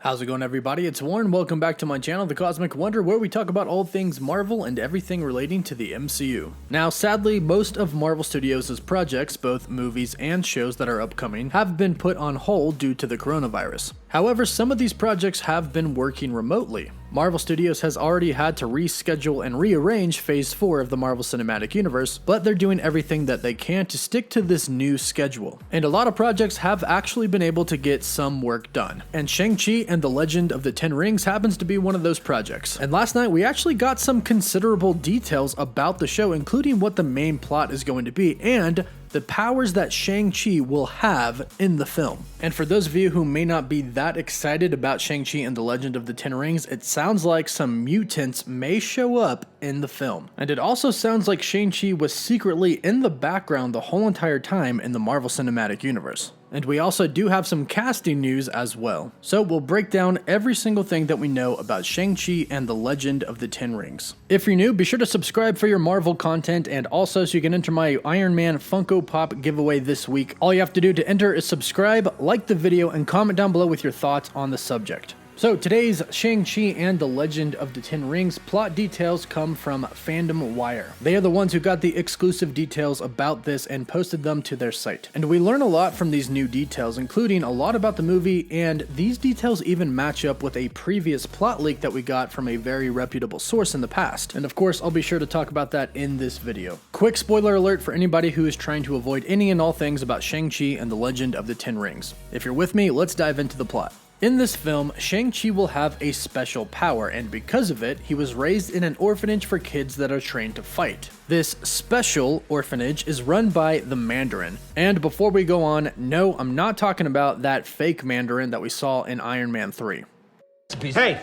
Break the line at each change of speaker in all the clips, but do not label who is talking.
How's it going, everybody? It's Warren. Welcome back to my channel, The Cosmic Wonder, where we talk about all things Marvel and everything relating to the MCU. Now, sadly, most of Marvel Studios' projects, both movies and shows that are upcoming, have been put on hold due to the coronavirus. However, some of these projects have been working remotely. Marvel Studios has already had to reschedule and rearrange Phase 4 of the Marvel Cinematic Universe, but they're doing everything that they can to stick to this new schedule. And a lot of projects have actually been able to get some work done. And Shang Chi and the Legend of the Ten Rings happens to be one of those projects. And last night we actually got some considerable details about the show, including what the main plot is going to be and the powers that Shang Chi will have in the film. And for those of you who may not be that excited about Shang Chi and the Legend of the Ten Rings, it sounds like some mutants may show up in the film. And it also sounds like Shang Chi was secretly in the background the whole entire time in the Marvel Cinematic Universe. And we also do have some casting news as well. So we'll break down every single thing that we know about Shang-Chi and the Legend of the Ten Rings. If you're new, be sure to subscribe for your Marvel content, and also so you can enter my Iron Man Funko Pop giveaway this week. All you have to do to enter is subscribe, like the video, and comment down below with your thoughts on the subject. So today's Shang-Chi and the Legend of the Ten Rings plot details come from Fandom Wire. They are the ones who got the exclusive details about this and posted them to their site. And we learn a lot from these new details, including a lot about the movie, and these details even match up with a previous plot leak that we got from a very reputable source in the past. And of course, I'll be sure to talk about that in this video. Quick spoiler alert for anybody who is trying to avoid any and all things about Shang-Chi and the Legend of the Ten Rings. If you're with me, let's dive into the plot. In this film, Shang-Chi will have a special power, and because of it, he was raised in an orphanage for kids that are trained to fight. This special orphanage is run by the Mandarin. And before we go on, no, I'm not talking about that fake Mandarin that we saw in Iron Man 3.
Hey!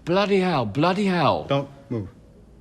Bloody hell.
Don't move.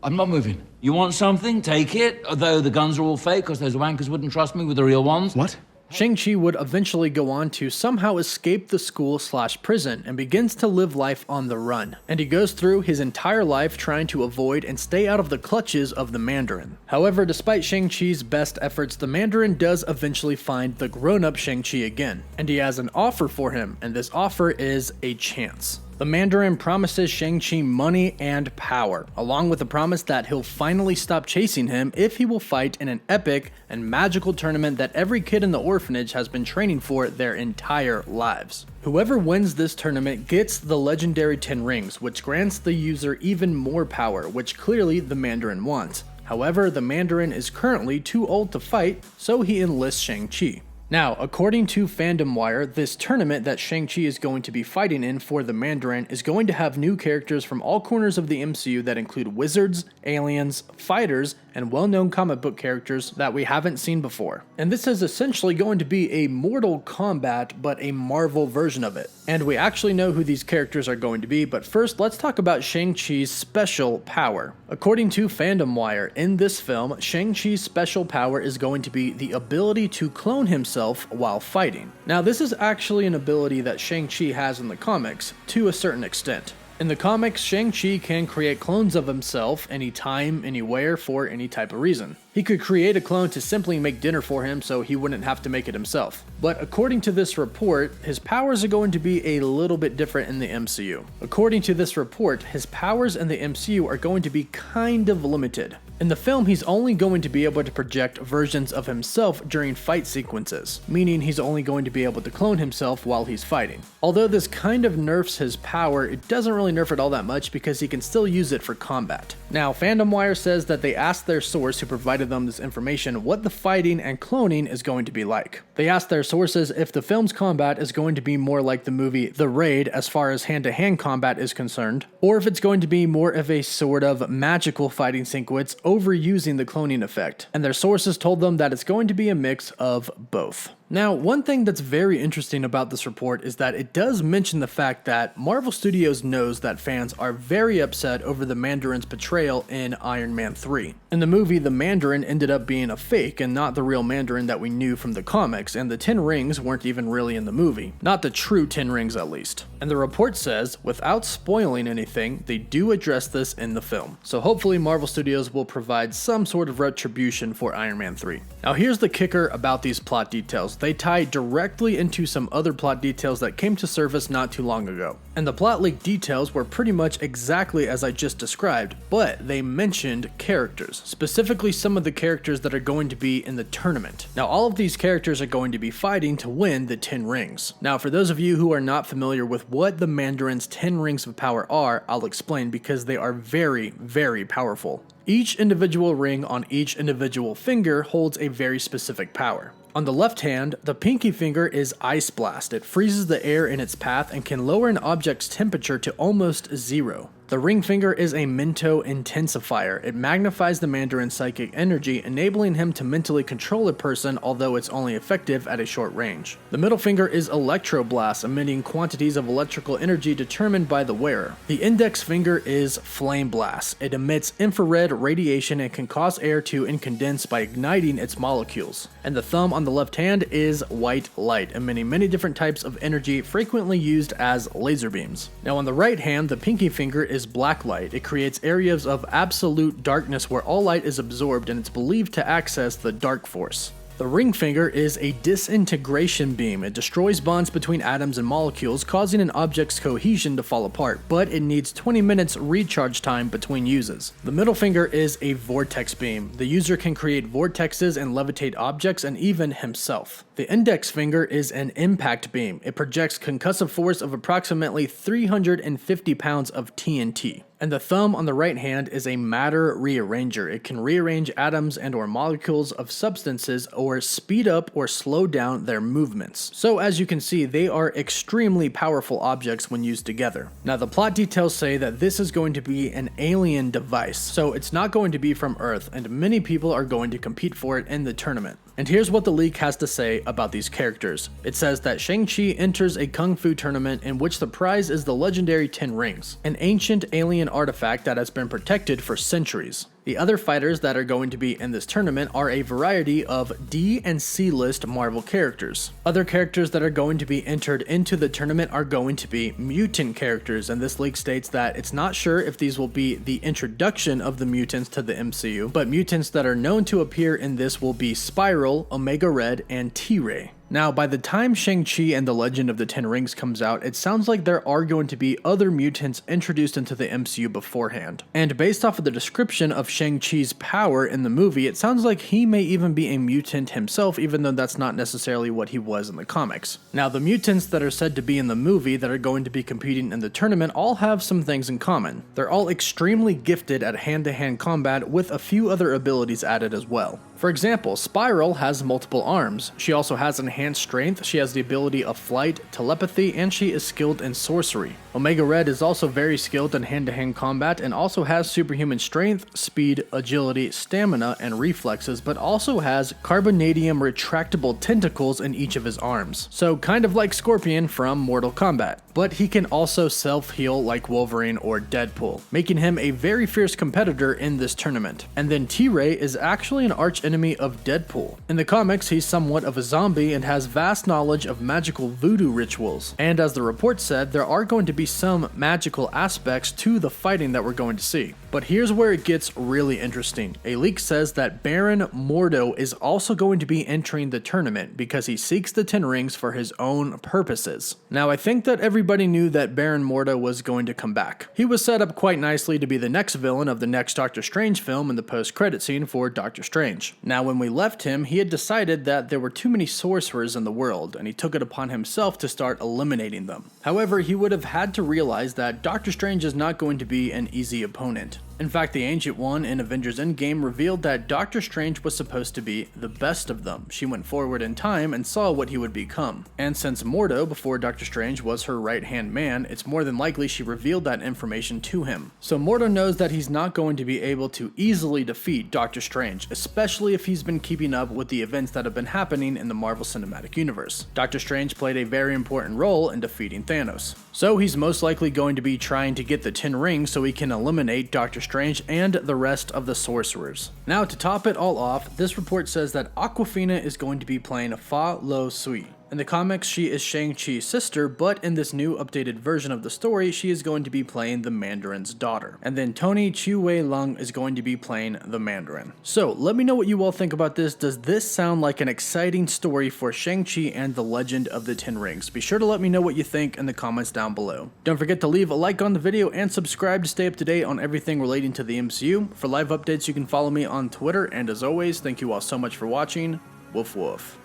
I'm not moving. You want something? Take it. Although the guns are all fake because those wankers wouldn't trust me with the real ones.
What?
Shang-Chi would eventually go on to somehow escape the school/prison and begins to live life on the run. And he goes through his entire life trying to avoid and stay out of the clutches of the Mandarin. However, despite Shang-Chi's best efforts, the Mandarin does eventually find the grown-up Shang-Chi again. And he has an offer for him, and this offer is a chance. The Mandarin promises Shang-Chi money and power, along with the promise that he'll finally stop chasing him if he will fight in an epic and magical tournament that every kid in the orphanage has been training for their entire lives. Whoever wins this tournament gets the legendary 10 rings, which grants the user even more power, which clearly the Mandarin wants. However, the Mandarin is currently too old to fight, so he enlists Shang-Chi. Now, according to Fandom Wire, this tournament that Shang-Chi is going to be fighting in for the Mandarin is going to have new characters from all corners of the MCU that include wizards, aliens, fighters, and well-known comic book characters that we haven't seen before. And this is essentially going to be a Mortal Kombat, but a Marvel version of it. And we actually know who these characters are going to be, but first let's talk about Shang-Chi's special power. According to Fandom Wire, in this film, Shang-Chi's special power is going to be the ability to clone himself while fighting. Now, this is actually an ability that Shang-Chi has in the comics, to a certain extent. In the comics, Shang-Chi can create clones of himself anytime, anywhere, for any type of reason. He could create a clone to simply make dinner for him so he wouldn't have to make it himself. But according to this report, his powers are going to be a little bit different in the MCU. According to this report, his powers in the MCU are going to be kind of limited. In the film, he's only going to be able to project versions of himself during fight sequences, meaning he's only going to be able to clone himself while he's fighting. Although this kind of nerfs his power, it doesn't really nerf it all that much because he can still use it for combat. Now, Fandom Wire says that they asked their source who provided them this information what the fighting and cloning is going to be like. They asked their sources if the film's combat is going to be more like the movie The Raid as far as hand-to-hand combat is concerned, or if it's going to be more of a sort of magical fighting sequence overusing the cloning effect, and their sources told them that it's going to be a mix of both. Now, one thing that's very interesting about this report is that it does mention the fact that Marvel Studios knows that fans are very upset over the Mandarin's portrayal in Iron Man 3. In the movie, the Mandarin ended up being a fake and not the real Mandarin that we knew from the comics, and the 10 rings weren't even really in the movie. Not the true 10 rings, at least. And the report says, without spoiling anything, they do address this in the film. So hopefully Marvel Studios will provide some sort of retribution for Iron Man 3. Now here's the kicker about these plot details, details, they tie directly into some other plot details that came to surface not too long ago. And the plot leak details were pretty much exactly as I just described, but they mentioned characters, specifically some of the characters that are going to be in the tournament. Now, all of these characters are going to be fighting to win the 10 rings. Now, for those of you who are not familiar with what the Mandarin's 10 rings of power are, I'll explain because they are very, very powerful. Each individual ring on each individual finger holds a very specific power. On the left hand, the pinky finger is Ice Blast. It freezes the air in its path and can lower an object's temperature to almost 0. The ring finger is a Mento Intensifier. It magnifies the Mandarin's psychic energy, enabling him to mentally control a person, although it's only effective at a short range. The middle finger is Electroblast, emitting quantities of electrical energy determined by the wearer. The index finger is Flame Blast. It emits infrared radiation and can cause air to incondense by igniting its molecules. And the thumb on the left hand is White Light, emitting many different types of energy frequently used as laser beams. Now on the right hand, the pinky finger is Black Light. It creates areas of absolute darkness where all light is absorbed, and it's believed to access the dark force. The ring finger is a disintegration beam. It destroys bonds between atoms and molecules, causing an object's cohesion to fall apart, but it needs 20 minutes recharge time between uses. The middle finger is a vortex beam. The user can create vortexes and levitate objects and even himself. The index finger is an impact beam. It projects concussive force of approximately 350 pounds of TNT. And the thumb on the right hand is a matter rearranger. It can rearrange atoms and or molecules of substances or speed up or slow down their movements. So as you can see, they are extremely powerful objects when used together. Now the plot details say that this is going to be an alien device, so it's not going to be from Earth, and many people are going to compete for it in the tournament. And here's what the leak has to say about these characters. It says that Shang Chi enters a kung fu tournament in which the prize is the legendary 10 rings, an ancient alien artifact that has been protected for centuries. The other fighters that are going to be in this tournament are a variety of D and C list Marvel characters. Other characters that are going to be entered into the tournament are going to be mutant characters, and this leak states that it's not sure if these will be the introduction of the mutants to the MCU, but mutants that are known to appear in this will be Spiral, Omega Red, and T-Ray. Now, by the time Shang-Chi and the Legend of the Ten Rings comes out, it sounds like there are going to be other mutants introduced into the MCU beforehand. And based off of the description of Shang-Chi's power in the movie, it sounds like he may even be a mutant himself, even though that's not necessarily what he was in the comics. Now, the mutants that are said to be in the movie that are going to be competing in the tournament all have some things in common. They're all extremely gifted at hand-to-hand combat with a few other abilities added as well. For example, Spiral has multiple arms. She also has enhanced strength, she has the ability of flight, telepathy, and she is skilled in sorcery. Omega Red is also very skilled in hand-to-hand combat and also has superhuman strength, speed, agility, stamina, and reflexes, but also has carbonadium retractable tentacles in each of his arms. So kind of like Scorpion from Mortal Kombat. But he can also self-heal like Wolverine or Deadpool, making him a very fierce competitor in this tournament. And then T-Ray is actually an archenemy of Deadpool. In the comics, he's somewhat of a zombie and has vast knowledge of magical voodoo rituals. And as the report said, there are going to be some magical aspects to the fighting that we're going to see. But here's where it gets really interesting. A leak says that Baron Mordo is also going to be entering the tournament because he seeks the 10 rings for his own purposes. Now, I think that everybody knew that Baron Mordo was going to come back. He was set up quite nicely to be the next villain of the next Doctor Strange film in the post-credit scene for Doctor Strange. Now, when we left him, he had decided that there were too many sorcerers in the world, and he took it upon himself to start eliminating them. However, he would have had to realize that Doctor Strange is not going to be an easy opponent. In fact, the Ancient One in Avengers Endgame revealed that Doctor Strange was supposed to be the best of them. She went forward in time and saw what he would become. And since Mordo, before Doctor Strange, was her right-hand man, it's more than likely she revealed that information to him. So Mordo knows that he's not going to be able to easily defeat Doctor Strange, especially if he's been keeping up with the events that have been happening in the Marvel Cinematic Universe. Doctor Strange played a very important role in defeating Thanos. So he's most likely going to be trying to get the 10 rings so he can eliminate Doctor Strange and the rest of the sorcerers. Now, to top it all off, this report says that Awkwafina is going to be playing Fa Lo Sui. In the comics, she is Shang Chi's sister, but in this new updated version of the story, she is going to be playing the Mandarin's daughter. And then Tony Chiu Wei Lung is going to be playing the Mandarin. So let me know what you all think about this. Does this sound like an exciting story for Shang-Chi and the Legend of the Ten Rings? Be sure to let me know what you think in the comments down below. Don't forget to leave a like on the video and subscribe to stay up to date on everything relating to the MCU. For live updates, you can follow me on Twitter, and as always, thank you all so much for watching. Woof woof.